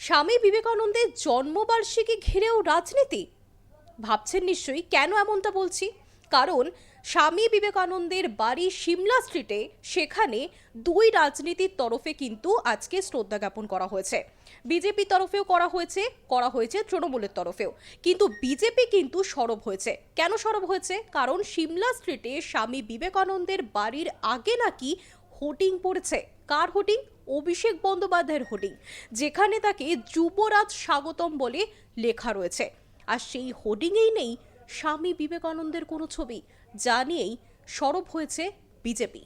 স্বামী বিবেকানন্দের জন্মবার্ষিকী ঘিরেও রাজনীতি। ভাবছেন নিশ্চয়ই কেন এমনটা বলছি। কারণ স্বামী বিবেকানন্দের বাড়ি সিমলা স্ট্রিটে, সেখানে দুই রাজনীতির তরফে কিন্তু আজকে শ্রদ্ধা জ্ঞাপন করা হয়েছে। বিজেপির তরফেও করা হয়েছে তৃণমূলের তরফেও। কিন্তু বিজেপি কিন্তু সরব হয়েছে। কেন সরব হয়েছে? কারণ সিমলা স্ট্রিটে স্বামী বিবেকানন্দের বাড়ির আগে নাকি হোর্ডিং পড়েছে। কার হোর্ডিং? অভিষেক বন্দ্যোপাধ্যায়ের হোর্ডিং, যেখানে তাকে যুবরাজ স্বাগতম বলে লেখা রয়েছে। আর সেই হোর্ডিংয়েই নেই স্বামী বিবেকানন্দের কোনো ছবি, যা নিয়েই সরব হয়েছে বিজেপি।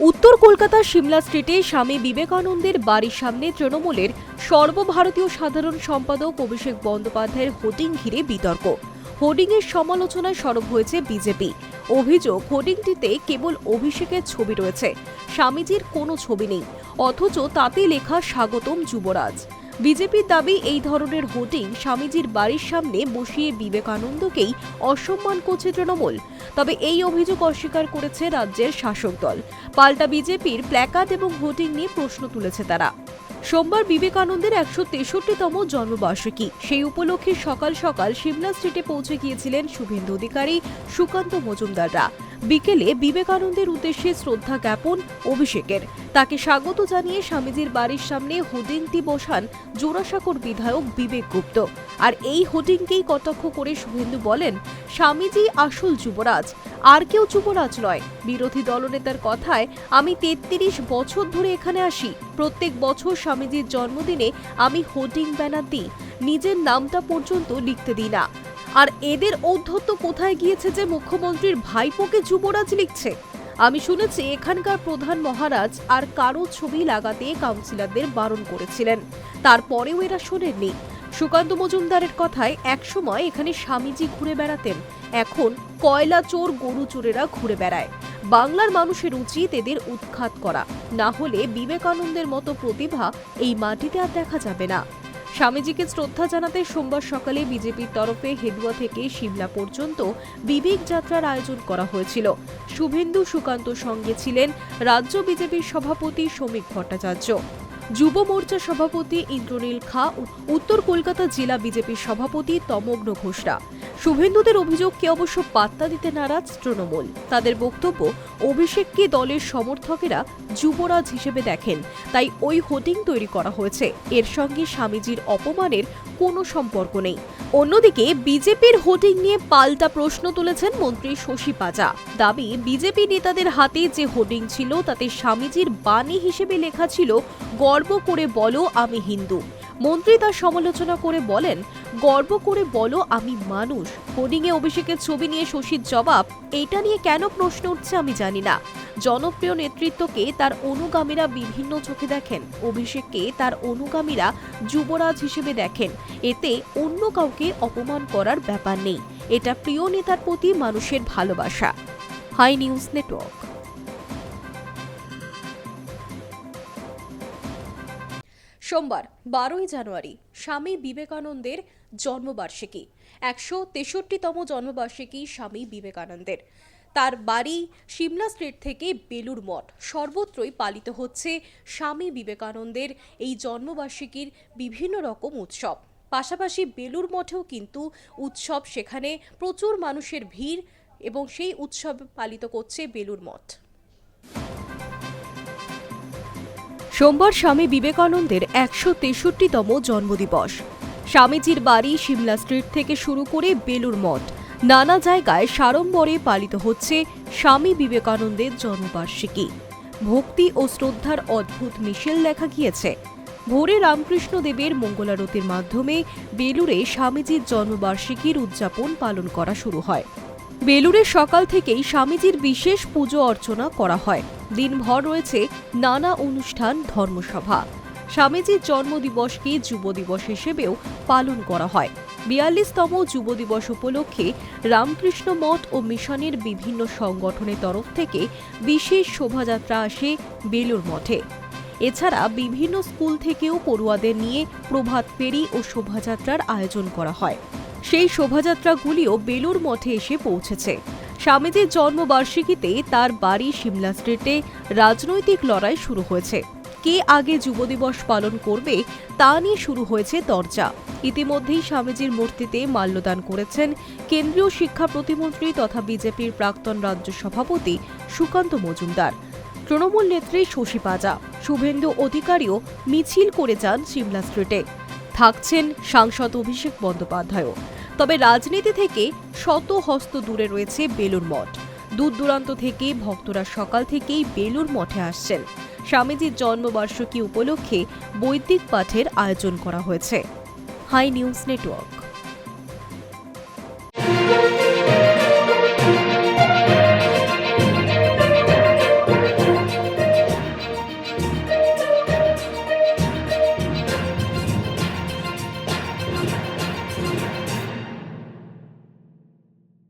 উত্তর কলকাতার সিমলা স্ট্রিটে স্বামী বিবেকানন্দের বাড়ির সামনে তৃণমূলের সর্বভারতীয় সাধারণ সম্পাদক অভিষেক বন্দ্যোপাধ্যায়ের হোর্ডিং ঘিরে বিতর্ক। হোর্ডিংয়ের সমালোচনায় সরব হয়েছে বিজেপি। অভিযোগ, হোর্ডিংটিতে কেবল অভিষেকের ছবি রয়েছে, স্বামীজির কোনো ছবি নেই, অথচ তাতে লেখা স্বাগতম যুবরাজ। বিজেপির দাবি, এই ধরনের হোর্ডিং স্বামীজির বাড়ির সামনে বসিয়ে বিবেকানন্দকেই অসম্মান করছে তৃণমূল। তবে এই অভিযোগ অস্বীকার করেছে রাজ্যের শাসক দল। পাল্টা বিজেপির প্ল্যাকার্ড এবং হোর্ডিং নিয়ে প্রশ্ন তুলেছে তারা। সোমবার বিবেকানন্দের ১৬৩তম জন্মবার্ষিকী, সেই উপলক্ষে সকাল সকাল সিমলা স্ট্রিটে পৌঁছে গিয়েছিলেন শুভেন্দু অধিকারী, সুকান্ত মজুমদাররা। বিকেলে বিবেকানন্দের উদ্দেশ্যে শ্রদ্ধা জ্ঞাপন অভিষেকের। তাকে স্বাগত জানিয়ে স্বামীজির বাড়ির সামনে হোর্ডিংটি বসান জোড়াসাঁকোর বিধায়ক বিবেক গুপ্ত। আর এই হোর্ডিংকেই কটাক্ষ করে শুভেন্দু বলেন, স্বামীজি আসল যুবরাজ, আর কেউ যুবরাজ নয়। বিরোধী দলনেতার কথায়, আমি ৩৩ বছর ধরে এখানে আসি, প্রত্যেক বছর স্বামীজির জন্মদিনে আমি হোর্ডিং ব্যানার দিই, নিজের নামটা পর্যন্ত লিখতে দিই না। আর এদের ঔদ্ধত্য কোথায় গিয়েছে যে মুখ্যমন্ত্রীর ভাইপোকে যুবরাজ লিখছে? আমি শুনেছি এখানকার প্রধান মহারাজ আর কারো ছবি লাগাতে কাউন্সিলরদের বারণ করেছিলেন, তারপরেও এরা শোনেননি। সুকান্ত মজুমদারের কথায়, একসময় এখানে স্বামীজি ঘুরে বেড়াতেন, এখন কয়লা চোর গরু চোরেরা ঘুরে বেড়ায়। বাংলার মানুষের উচিত এদের উৎখাত করা, না হলে বিবেকানন্দের মতো প্রতিভা এই মাটিতে আর দেখা যাবে না। স্বামীজিকে শ্রদ্ধা জানাতে সোমবার সকালে বিজেপির তরফে হেদুয়া থেকে সিমলা পর্যন্ত বিবেক যাত্রার আয়োজন করা হয়েছিল। শুভেন্দু সুকান্তর সঙ্গে ছিলেন রাজ্য বিজেপির সভাপতি শ্রমিক ভট্টাচার্য, যুব মোর্চা সভাপতি ইন্দ্রনীল খা, উত্তর কলকাতা জেলা বিজেপির সভাপতি তমগ্ন ঘোষরা। শুভেন্দুদের অভিযোগকে অবশ্য পাত্তা দিতে নারাজ তৃণমূল। তাদের বক্তব্য, অভিষেককে দলের সমর্থকেরা যুবরাজ হিসেবে দেখেন, তাই ওই হোর্ডিং তৈরি করা হয়েছে। এর সঙ্গে স্বামীজির অপমানের কোনো সম্পর্ক নেই। অন্যদিকে বিজেপির হোর্ডিং নিয়ে পাল্টা প্রশ্ন তুলেছেন মন্ত্রী শশী পাজা। দাবি, বিজেপি নেতাদের হাতে যে হোর্ডিং ছিল তাতে স্বামীজির বাণী হিসেবে লেখা ছিল, গর্ব করে বলো আমি হিন্দু। মন্ত্রী তার সমালোচনা করে বলেন, গর্ব করে বলো আমি মানুষ। হোর্ডিংয়ে অভিষেকের ছবি নিয়ে শশীর জবাব, এটা নিয়ে কেন প্রশ্ন উঠছে আমি জানি না। জনপ্রিয় নেতৃত্বকে তার অনুগামীরা বিভিন্ন চোখে দেখেন, অভিষেককে তার অনুগামীরা যুবরাজ হিসেবে দেখেন, এতে অন্য কাউকে অপমান করার ব্যাপার নেই। এটা প্রিয় নেতার প্রতি মানুষের ভালোবাসা। Hi news network. সোমবার 12ই জানুয়ারি স্বামী বিবেকানন্দের জন্মবার্ষিকী, ১৬৩তম জন্মবার্ষিকী স্বামী বিবেকানন্দের। তার বাড়ি সিমলা স্ট্রিট থেকে বেলুড় মঠ, সর্বত্রই পালিত হচ্ছে স্বামী বিবেকানন্দের এই জন্মবার্ষিকীর বিভিন্ন রকম উৎসব। পাশাপাশি বেলুড় মঠেও কিন্তু উৎসব, সেখানে প্রচুর মানুষের ভিড় এবং সেই উৎসব পালিত করছে বেলুড় মঠ। সোমবার স্বামী বিবেকানন্দের ১৬৩তম জন্মদিবস। স্বামীজির বাড়ি সিমলা স্ট্রিট থেকে শুরু করে বেলুড় মঠ, নানা জায়গায় সাড়ম্বরে পালিত হচ্ছে স্বামী বিবেকানন্দের জন্মবার্ষিকী। ভক্তি ও শ্রদ্ধার অদ্ভুত মিশেল দেখা গিয়েছে। ভোরে রামকৃষ্ণ দেবের মঙ্গলারতির মাধ্যমে বেলুড়ে স্বামীজির জন্মবার্ষিকীর উদযাপন পালন করা শুরু হয়। বেলুড়ে সকাল থেকেই স্বামীজির বিশেষ পুজো অর্চনা করা হয়। দিনভর রয়েছে নানা অনুষ্ঠান, ধর্মসভা। স্বামীজির জন্মদিবসকে যুব দিবস হিসেবেও পালন করা হয়। ৪২তম যুব দিবস উপলক্ষে রামকৃষ্ণ মঠ ও মিশনের বিভিন্ন সংগঠনের তরফ থেকে বিশেষ শোভাযাত্রা আসে বেলুড় মঠে। এছাড়া বিভিন্ন স্কুল থেকেও পড়ুয়াদের নিয়ে প্রভাত ফেরি ও শোভাযাত্রার আয়োজন করা হয়। সেই শোভাযাত্রাগুলিও বেলুড় মঠে এসে পৌঁছেছে। স্বামীজির জন্মবার্ষিকীতে তার বাড়ি সিমলা স্ট্রিটে রাজনৈতিক লড়াই শুরু হয়েছে। কে আগে যুব দিবস পালন করবে তা নিয়ে শুরু হয়েছে চর্চা। ইতিমধ্যেই স্বামীজির মূর্তিতে মাল্যদান করেছেন কেন্দ্রীয় শিক্ষা প্রতিমন্ত্রী তথা বিজেপির প্রাক্তন রাজ্য সভাপতি সুকান্ত মজুমদার। তৃণমূল নেত্রী শশী পাজা, শুভেন্দু অধিকারীও মিছিল করে যান সিমলা স্ট্রিটে। থাকছেন সাংসদ অভিষেক বন্দ্যোপাধ্যায়ও। তবে রাজনীতি থেকে শত হস্ত দূরে রয়েছে বেলুড় মঠ। দূর দূরান্ত থেকে ভক্তরা সকাল থেকেই বেলুড় মঠে আসছেন। স্বামীজির জন্মবার্ষিকী উপলক্ষে বৈদিক পাঠের আয়োজন করা হয়েছে। Hi news network.